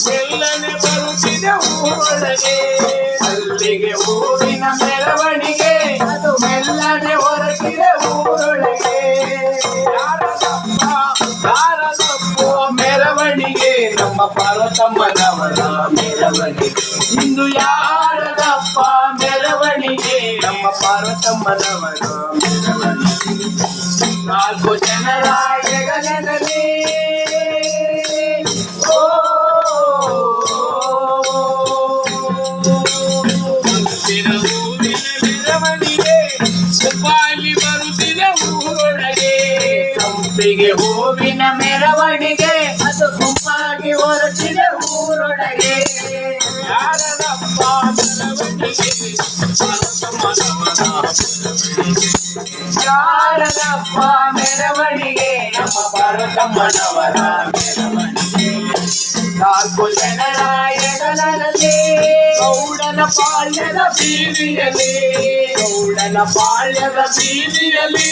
ಮೆಲ್ಲನೆ ಬರುತ್ತಿದೆ ಊರೊಳಗೆ ಅಲ್ಲಿಗೆ ಹೂವಿನ ಮೆರವಣಿಗೆ ಅದು ಮೆಲ್ಲನೆ ಹೊರಟಿದೆ ಊರೊಳಗೆ ಯಾರದಪ್ಪೋ ಮೆರವಣಿಗೆ ನಮ್ಮ ಪಾರ್ವತಮ್ಮನವರ ಮೆರವಣಿಗೆ ಇಂದು ಯಾರದಪ್ಪ ಮೆರವಣಿಗೆ ನಮ್ಮ ಪಾರ್ವತಮ್ಮನವರ ಮೆರವಣಿಗೆ ನಾಲ್ಕು ಜನರ ಹೆಗಲಲ್ಲಿ ಮೆರವಣಿಗೆ ಸುಪಾಲಿ ಬರುತ್ತಿದೆ ಊರೊಳಗೆ ಸಂಪಿಗೆ ಹೂವಿನ ಮೆರವಣಿಗೆ ಅದು ಗುಂಪಾಗಿ ಹೊರಟಿದೆ ಊರೊಳಗೆ ಯಾರದಪ್ಪ ಮೆರವಣಿಗೆ ಯಾರದಪ್ಪ ಮೆರವಣಿಗೆ ನಮ್ಮ ಪಾರ್ವತಮ್ಮನವರ ಮೆರವಣಿಗೆ ನಾಲ್ಕು ಜನರ ಹೆಗಲಲ್ಲಿ ಗೌಡನ ಪಾಳ್ಯದ ಬೀದಿಯಲ್ಲಿ ಗೌಡನ ಪಾಳ್ಯದ ಬೀದಿಯಲ್ಲಿ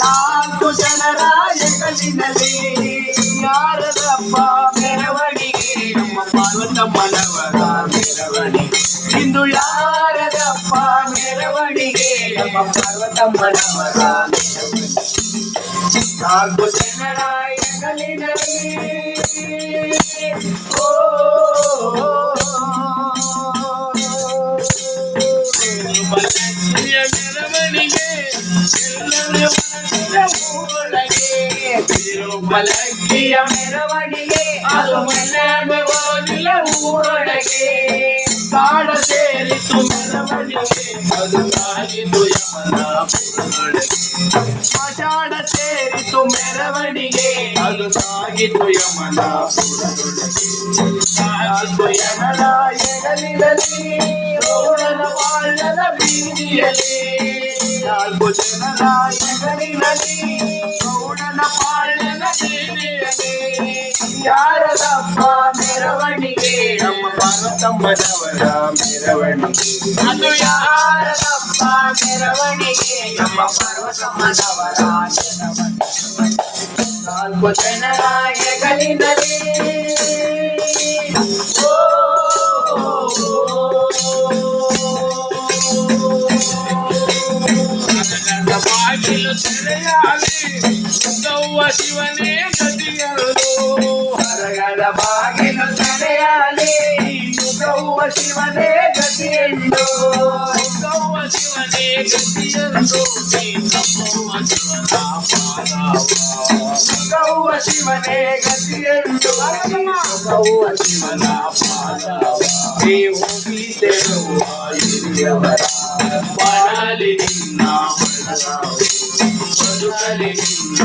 ನಾಲ್ಕು ಜನರ ಹೆಗಲಿನಲ್ಲಿ ಯಾರದಪ್ಪ ಮೆರವಣಿಗೆ ನಮ್ಮ ಪಾರ್ವತಮ್ಮನವರ ಮೆರವಣಿಗೆ ಇಂದು ಯಾರದಪ್ಪ ಮೆರವಣಿಗೆ ನಮ್ಮ ಪಾರ್ವತಮ್ಮನವರ ಮೆರವಣಿಗೆ ನಾಲ್ಕು ಜನರ ಹೆಗಲಿನಲ್ಲಿ ಮೆರವಣಿಗೆ ಬಲಕ್ಕಿಯ ಮೆರವಣಿಗೆ ಅದು ಮನೆ ಹೋಗಿಲ್ಲ ಊರೊಳಗೆ ಕಾಡ ಸೇರಿತು ಮೆರವಣಿಗೆ ಅದು ಸಾಗಿತು ಯಮನ ಮಶಾಡ ಸೇರಿತು ಮೆರವಣಿಗೆ ಅದು ಸಾಗಿತು ಯಮನ ನಾಲ್ಕು ಜನರ ಹೆಗಲಿನಲ್ಲಿ ಗೌಡನ ಪಾಳ್ಯದ ಬೀದಿಯಲ್ಲಿ ನಾಲ್ಕು ಜನರ ಹೆಗಲಿನಲ್ಲಿ ಗೌಡನ ಪಾಳ್ಯದ ಬೀದಿಯಲ್ಲಿ ಯಾರದಪ್ಪ ಮೆರವಣಿಗೆ ನಮ್ಮ ಪಾರ್ವತಮ್ಮನವರ ಮೆರವಣಿಗೆ ಅದು ಯಾರದಪ್ಪ ಮೆರವಣಿಗೆ ನಮ್ಮ ಪಾರ್ವತಮ್ಮನವರ ಮೆರವಣಿಗೆ ನಾಲ್ಕು ಜನರ ಹೆಗಲಿನಲ್ಲಿ ಬಾಗಿಲು ತೆರೆಯಾಲಿ ಗೌವ ಶಿವನೇ ಗತಿಯರು ಹರಗದ ಬಾಗಿಲು ತೆರೆಯಾಲಿ ಗೌವ ಶಿವನೇ ಗತಿಯೆಂದು ಗೌವ ಶಿವನೇ ಗತಿಯೆಂದು ಗೌವ ಶಿವನೇ ಗತಿಯೆಂದು ಗೌವ ಶಿವನ ಪಾದವ ಹೋಗಿದ್ದೆವು ಹಿರಿಯವರ ಬಾಳಲಿ ನಿನ್ನ ಬದುಕಲಿ ನಿನ್ನ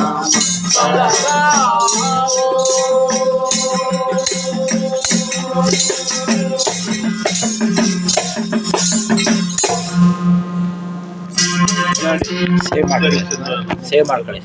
ಸೇವ್ ಮಾಡ್ಕೊಳ್ಳಿ